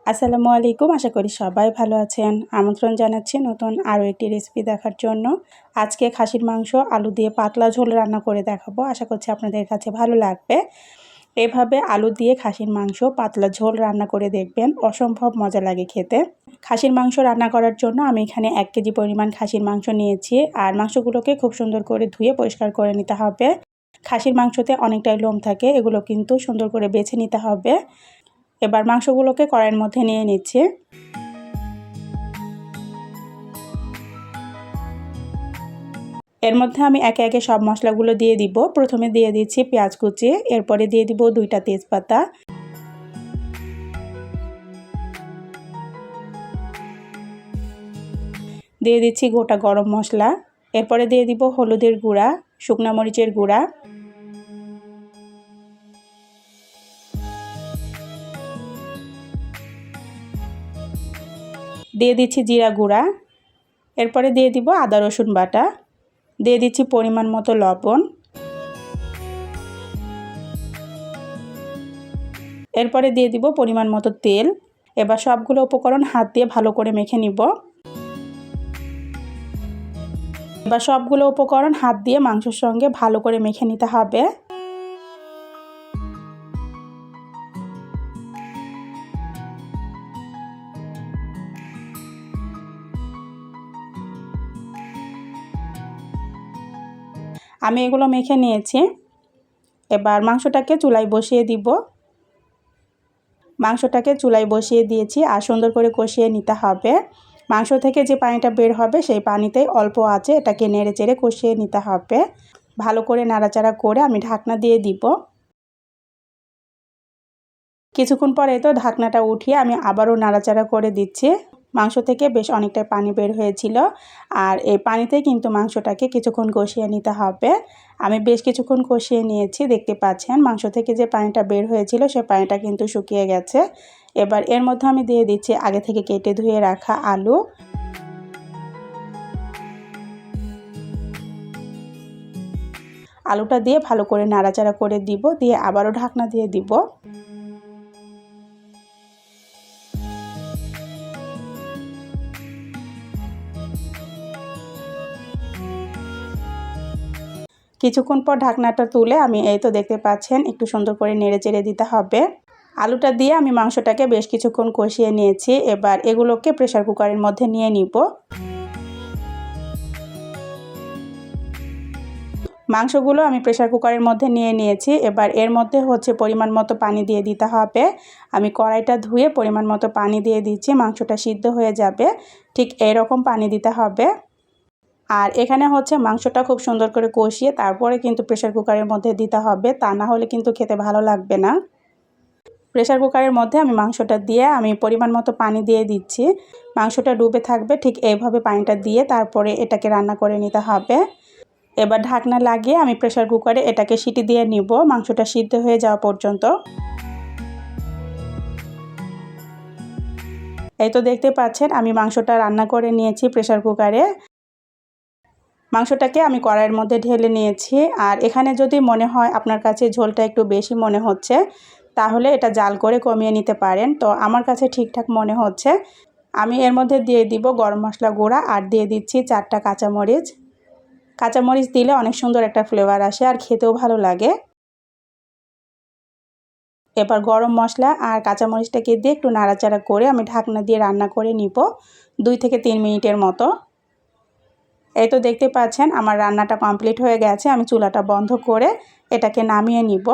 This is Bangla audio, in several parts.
আসসালামু আলাইকুম। আশা করি সবাই ভালো আছেন। আমন্ত্রণ জানাচ্ছি নতুন আরও একটি রেসিপি দেখার জন্য। আজকে খাসির মাংস আলু দিয়ে পাতলা ঝোল রান্না করে দেখাবো। আশা করছি আপনাদের কাছে ভালো লাগবে। এভাবে আলু দিয়ে খাসির মাংস পাতলা ঝোল রান্না করে দেখবেন, অসম্ভব মজা লাগে খেতে। খাসির মাংস রান্না করার জন্য আমি এখানে 1 কেজি পরিমাণ খাসির মাংস নিয়েছি। আর মাংসগুলোকে খুব সুন্দর করে ধুয়ে পরিষ্কার করে নিতে হবে। খাসির মাংসতে অনেকটাই লোম থাকে, এগুলো কিন্তু সুন্দর করে বেছে নিতে হবে। এবার মাংসগুলোকে কড়াইয়ের মধ্যে নিয়ে নিচ্ছি। এর মধ্যে আমি একে একে সব মশলাগুলো দিয়ে দিব। প্রথমে দিয়ে দিচ্ছি পেঁয়াজ কুচি, এরপরে দিয়ে দিব 2টা তেজপাতা, দিয়ে দিচ্ছি গোটা গরম মশলা, এরপরে দিয়ে দিব হলুদের গুঁড়া, শুকনো মরিচের গুঁড়া, দিয়ে দিচ্ছি জিরা গুঁড়া, এরপরে দিয়ে দিব আদা রসুন বাটা, দিয়ে দিচ্ছি পরিমাণ মতো লবণ, এরপরে দিয়ে দিব পরিমাণ মতো তেল। এবার সবগুলো উপকরণ হাত দিয়ে ভালো করে মেখে নিব। এবার সবগুলো উপকরণ হাত দিয়ে মাংসের সঙ্গে ভালো করে মেখে নিতে হবে। আমি এগুলো মেখে নিয়েছি। এবার মাংসটাকে চুলায় বসিয়ে দিব। মাংসটাকে চুলায় বসিয়ে দিয়েছি আর সুন্দর করে কষিয়ে নিতে হবে। মাংস থেকে যে পানিটা বের হবে সেই পানিতেই অল্প আঁচে এটাকে নেড়ে চেড়ে কষিয়ে নিতে হবে। ভালো করে নাড়াচাড়া করে আমি ঢাকনা দিয়ে দিব। কিছুক্ষণ পরে তো ঢাকনাটা উঠিয়ে আমি আবারও নাড়াচাড়া করে দিচ্ছি। মাংস থেকে বেশ অনেকটাই পানি বের হয়েছিল, আর এই পানিতে কিন্তু মাংসটাকে কিছুক্ষণ কষিয়ে নিতে হবে। আমি বেশ কিছুক্ষণ কষিয়ে নিয়েছি, দেখতে পাচ্ছেন মাংস থেকে যে পানিটা বের হয়েছিল সে পানিটা কিন্তু শুকিয়ে গেছে। এবার এর মধ্যে আমি দিয়ে দিচ্ছি আগে থেকে কেটে ধুয়ে রাখা আলু, আলুটা দিয়ে ভালো করে নাড়াচাড়া করে দিব, দিয়ে আবারও ঢাকনা দিয়ে দিব। কিছুক্ষণ পর ঢাকনাটা তুলে আমি এই তো দেখতে পাচ্ছেন একটু সুন্দর করে নেড়ে চেড়ে দিতে হবে। আলুটা দিয়ে আমি মাংসটাকে বেশ কিছুক্ষণ কষিয়ে নিয়েছি। এবার এগুলোকে প্রেসার কুকারের মধ্যে নিয়ে নিব। মাংসগুলো আমি প্রেসার কুকারের মধ্যে নিয়ে নিয়েছি। এবার এর মধ্যে পরিমাণ মতো পানি দিয়ে দিতে হবে। আমি কড়াইটা ধুয়ে পরিমাণ মতো পানি দিয়ে দিচ্ছি, মাংসটা সিদ্ধ হয়ে যাবে। ঠিক এরকম পানি দিতে হবে। আর এখানে মাংসটা খুব সুন্দর করে কষিয়ে তারপরে কিন্তু প্রেসার কুকারের মধ্যে দিতে হবে, তা না হলে কিন্তু খেতে ভালো লাগবে না। প্রেসার কুকারের মধ্যে আমি মাংসটা দিয়ে আমি পরিমাণ মতো পানি দিয়ে দিচ্ছি। মাংসটা ডুবে থাকবে, ঠিক এইভাবে পানিটা দিয়ে তারপরে এটাকে রান্না করে নিতে হবে। এবার ঢাকনা লাগিয়ে আমি প্রেসার কুকারে এটাকে সিটি দিয়ে নিব মাংসটা সিদ্ধ হয়ে যাওয়া পর্যন্ত। এই তো দেখতে পাচ্ছেন আমি মাংসটা রান্না করে নিয়েছি প্রেসার কুকারে। মাংসটাকে আমি কড়াইয়ের মধ্যে ঢেলে নিয়েছি। আর এখানে যদি মনে হয় আপনার কাছে ঝোলটা একটু বেশি মনে হচ্ছে, তাহলে এটা জাল করে কমিয়ে নিতে পারেন। তো আমার কাছে ঠিকঠাক মনে হচ্ছে। আমি এর মধ্যে দিয়ে দিব গরম মশলা গুঁড়া আর দিয়ে দিচ্ছি 4টা কাঁচামরিচ। কাঁচামরিচ দিলে অনেক সুন্দর একটা ফ্লেভার আসে আর খেতেও ভালো লাগে। এবার গরম মশলা আর কাঁচামরিচটাকে দিয়ে একটু নাড়াচাড়া করে আমি ঢাকনা দিয়ে রান্না করে নিব 2 থেকে 3 মিনিটের মতো। এই তো দেখতে পাচ্ছেন আমার রান্নাটা কমপ্লিট হয়ে গেছে। আমি চুলাটা বন্ধ করে এটাকে নামিয়ে নিব।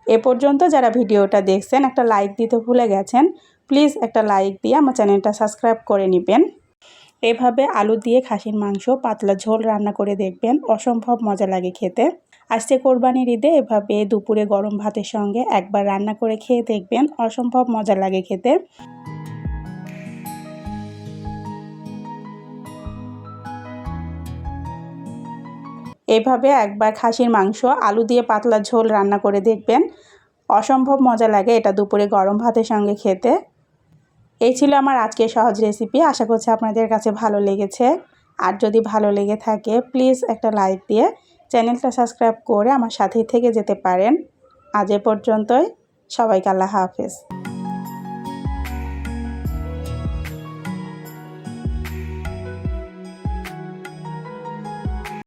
এ পর্যন্ত যারা ভিডিওটা দেখছেন একটা লাইক দিতে ভুলে গেছেন, প্লিজ একটা লাইক দিয়ে আমার চ্যানেলটা সাবস্ক্রাইব করে নেবেন। এভাবে আলু দিয়ে খাসির মাংস পাতলা ঝোল রান্না করে দেখবেন, অসম্ভব মজা লাগে খেতে। আসছে কোরবানির ঈদে এভাবে দুপুরে গরম ভাতের সঙ্গে একবার রান্না করে খেয়ে দেখবেন, অসম্ভব মজা লাগে খেতে। এভাবে একবার খাসির মাংস আলু দিয়ে পাতলা ঝোল রান্না করে দেখবেন, অসম্ভব মজা লাগে এটা দুপুরে গরম ভাতের সঙ্গে খেতে। এই ছিল আমার আজকের সহজ রেসিপি। আশা করছি আপনাদের কাছে ভালো লেগেছে। আর যদি ভালো লেগে থাকে প্লিজ একটা লাইক দিয়ে চ্যানেলটা সাবস্ক্রাইব করে আমার সাথেই থেকে যেতে পারেন। আজ এ পর্যন্তই। সবাইকে আল্লাহ হাফেজ।